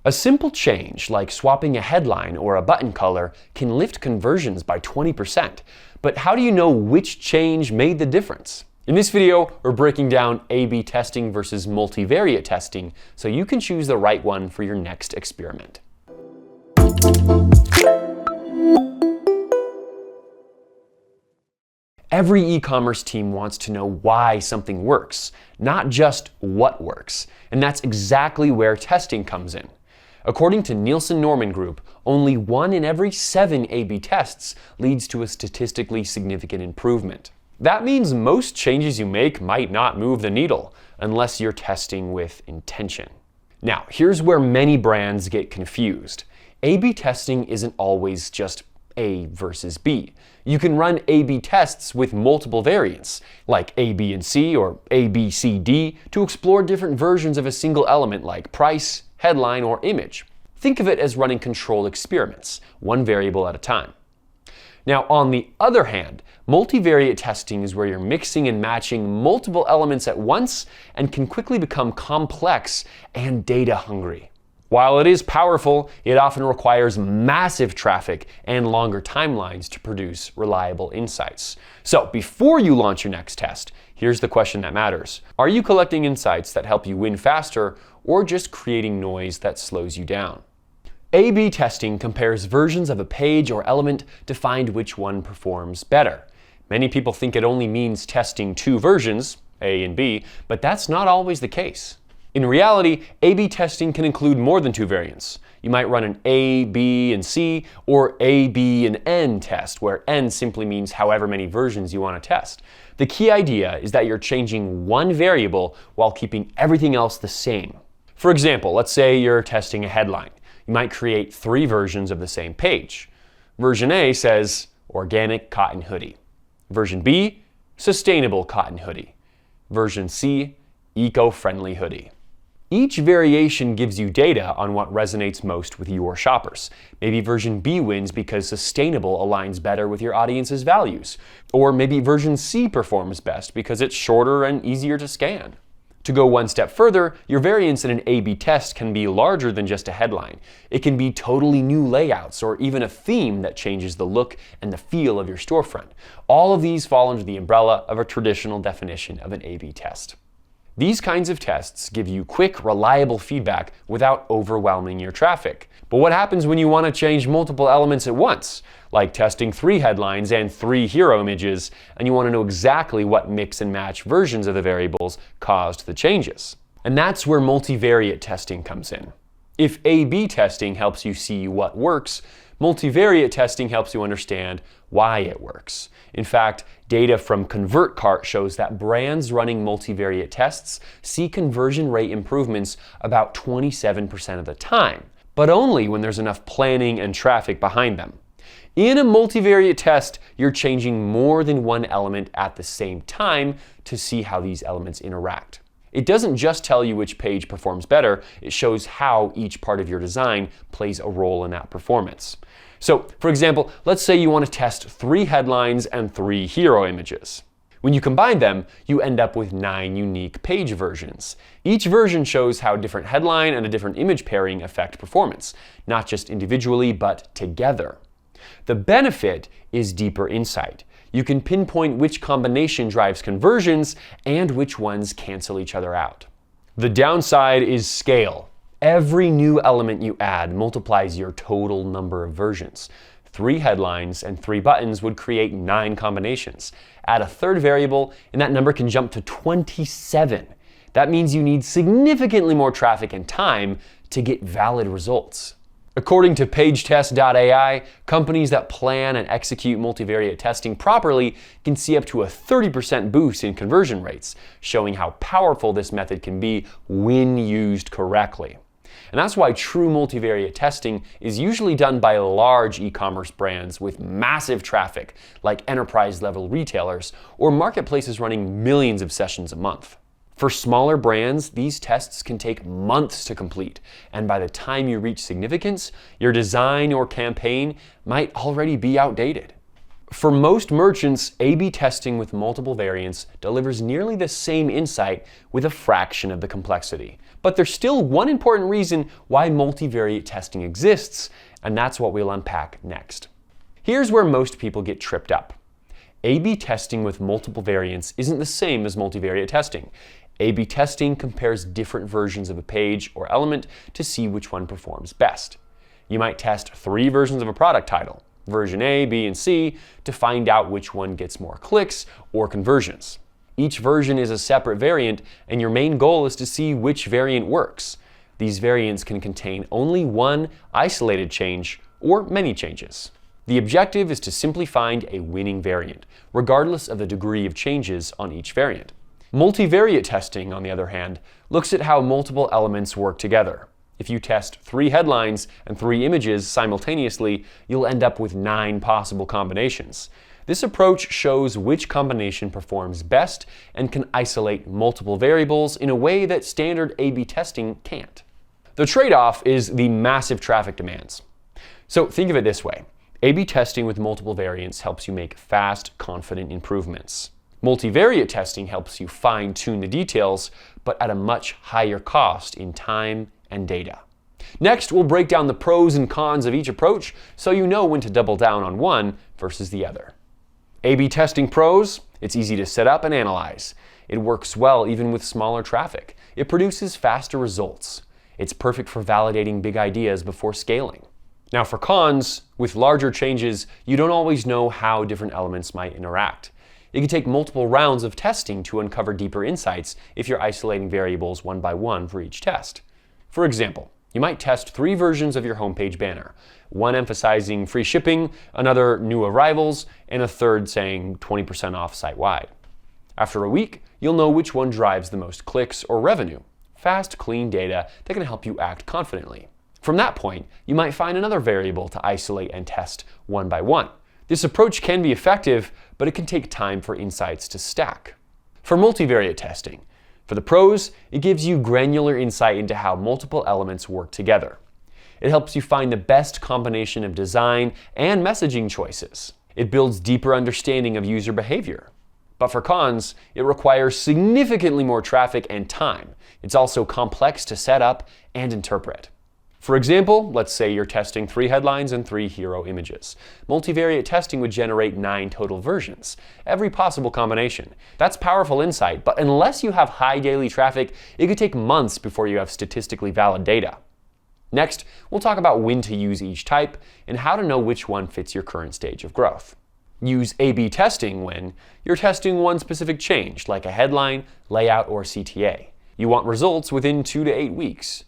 A simple change, like swapping a headline or a button color, can lift conversions by 20%. But how do you know which change made the difference? In this video, we're breaking down A/B testing versus multivariate testing so you can choose the right one for your next experiment. Every e-commerce team wants to know why something works, not just what works. And that's exactly where testing comes in. According to Nielsen Norman Group, only 1 in every 7 A/B tests leads to a statistically significant improvement. That means most changes you make might not move the needle, unless you're testing with intention. Now, here's where many brands get confused. A/B testing isn't always just A versus B. You can run A/B tests with multiple variants, like A, B, and C or A, B, C, D, to explore different versions of a single element like price, headline, or image. Think of it as running controlled experiments, one variable at a time. Now, on the other hand, multivariate testing is where you're mixing and matching multiple elements at once and can quickly become complex and data hungry. While it is powerful, it often requires massive traffic and longer timelines to produce reliable insights. So before you launch your next test, here's the question that matters. Are you collecting insights that help you win faster or just creating noise that slows you down? A/B testing compares versions of a page or element to find which one performs better. Many people think it only means testing 2 versions, A and B, but that's not always the case. In reality, A/B testing can include more than 2 variants. You might run an A, B, and C, or A, B, and N test, where N simply means however many versions you want to test. The key idea is that you're changing one variable while keeping everything else the same. For example, let's say you're testing a headline. You might create 3 versions of the same page. Version A says, organic cotton hoodie. Version B, sustainable cotton hoodie. Version C, eco-friendly hoodie. Each variation gives you data on what resonates most with your shoppers. Maybe version B wins because sustainable aligns better with your audience's values. Or maybe version C performs best because it's shorter and easier to scan. To go one step further, your variance in an A/B test can be larger than just a headline. It can be totally new layouts or even a theme that changes the look and the feel of your storefront. All of these fall under the umbrella of a traditional definition of an A/B test. These kinds of tests give you quick, reliable feedback without overwhelming your traffic. But what happens when you want to change multiple elements at once, like testing 3 headlines and 3 hero images, and you want to know exactly what mix and match versions of the variables caused the changes? And that's where multivariate testing comes in. If A/B testing helps you see what works, multivariate testing helps you understand why it works. In fact, data from ConvertCart shows that brands running multivariate tests see conversion rate improvements about 27% of the time, but only when there's enough planning and traffic behind them. In a multivariate test, you're changing more than one element at the same time to see how these elements interact. It doesn't just tell you which page performs better, it shows how each part of your design plays a role in that performance. So, for example, let's say you want to test 3 headlines and 3 hero images. When you combine them, you end up with 9 unique page versions. Each version shows how a different headline and a different image pairing affect performance, not just individually, but together. The benefit is deeper insight. You can pinpoint which combination drives conversions and which ones cancel each other out. The downside is scale. Every new element you add multiplies your total number of versions. 3 headlines and 3 buttons would create 9 combinations. Add a 3rd variable and that number can jump to 27. That means you need significantly more traffic and time to get valid results. According to PageTest.ai, companies that plan and execute multivariate testing properly can see up to a 30% boost in conversion rates, showing how powerful this method can be when used correctly. And that's why true multivariate testing is usually done by large e-commerce brands with massive traffic, like enterprise-level retailers or marketplaces running millions of sessions a month. For smaller brands, these tests can take months to complete, and by the time you reach significance, your design or campaign might already be outdated. For most merchants, A/B testing with multiple variants delivers nearly the same insight with a fraction of the complexity. But there's still one important reason why multivariate testing exists, and that's what we'll unpack next. Here's where most people get tripped up. A/B testing with multiple variants isn't the same as multivariate testing. A/B testing compares different versions of a page or element to see which one performs best. You might test 3 versions of a product title, version A, B, and C, to find out which one gets more clicks or conversions. Each version is a separate variant, and your main goal is to see which variant works. These variants can contain only one isolated change or many changes. The objective is to simply find a winning variant, regardless of the degree of changes on each variant. Multivariate testing, on the other hand, looks at how multiple elements work together. If you test 3 headlines and 3 images simultaneously, you'll end up with 9 possible combinations. This approach shows which combination performs best and can isolate multiple variables in a way that standard A/B testing can't. The trade-off is the massive traffic demands. So think of it this way. A/B testing with multiple variants helps you make fast, confident improvements. Multivariate testing helps you fine-tune the details, but at a much higher cost in time and data. Next, we'll break down the pros and cons of each approach so you know when to double down on one versus the other. A/B testing pros: it's easy to set up and analyze. It works well even with smaller traffic. It produces faster results. It's perfect for validating big ideas before scaling. Now for cons, with larger changes, you don't always know how different elements might interact. It can take multiple rounds of testing to uncover deeper insights if you're isolating variables one by one for each test. For example, you might test 3 versions of your homepage banner, one emphasizing free shipping, another new arrivals, and a third saying 20% off site-wide. After a week, you'll know which one drives the most clicks or revenue. Fast, clean data that can help you act confidently. From that point, you might find another variable to isolate and test one by one. This approach can be effective, but it can take time for insights to stack. For multivariate testing, for the pros, it gives you granular insight into how multiple elements work together. It helps you find the best combination of design and messaging choices. It builds deeper understanding of user behavior. But for cons, it requires significantly more traffic and time. It's also complex to set up and interpret. For example, let's say you're testing 3 headlines and 3 hero images. Multivariate testing would generate 9 total versions, every possible combination. That's powerful insight, but unless you have high daily traffic, it could take months before you have statistically valid data. Next, we'll talk about when to use each type and how to know which one fits your current stage of growth. Use A/B testing when you're testing one specific change, like a headline, layout, or CTA. You want results within 2 to 8 weeks.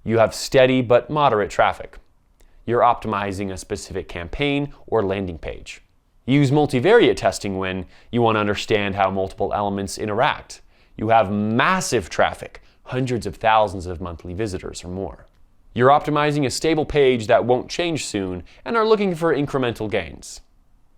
You have steady but moderate traffic. You're optimizing a specific campaign or landing page. Use multivariate testing when you want to understand how multiple elements interact. You have massive traffic, hundreds of thousands of monthly visitors or more. You're optimizing a stable page that won't change soon and are looking for incremental gains.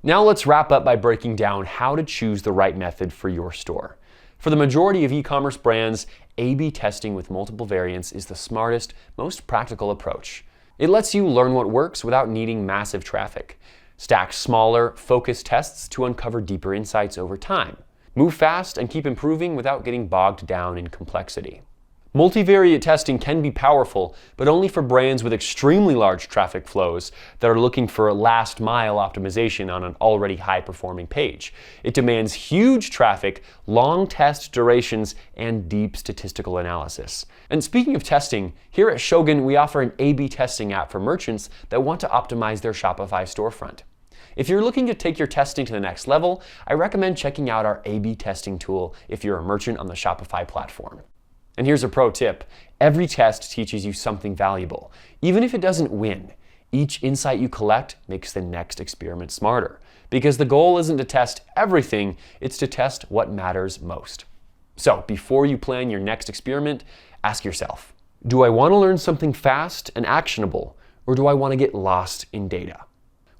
Now let's wrap up by breaking down how to choose the right method for your store. For the majority of e-commerce brands, A/B testing with multiple variants is the smartest, most practical approach. It lets you learn what works without needing massive traffic. Stack smaller, focused tests to uncover deeper insights over time. Move fast and keep improving without getting bogged down in complexity. Multivariate testing can be powerful, but only for brands with extremely large traffic flows that are looking for last-mile optimization on an already high-performing page. It demands huge traffic, long test durations, and deep statistical analysis. And speaking of testing, here at Shogun, we offer an A/B testing app for merchants that want to optimize their Shopify storefront. If you're looking to take your testing to the next level, I recommend checking out our A/B testing tool if you're a merchant on the Shopify platform. And here's a pro tip. Every test teaches you something valuable. Even if it doesn't win, each insight you collect makes the next experiment smarter. Because the goal isn't to test everything, it's to test what matters most. So before you plan your next experiment, ask yourself, do I want to learn something fast and actionable, or do I want to get lost in data?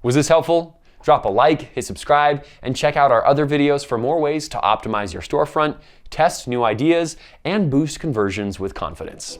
Was this helpful? Drop a like, hit subscribe, and check out our other videos for more ways to optimize your storefront, test new ideas, and boost conversions with confidence.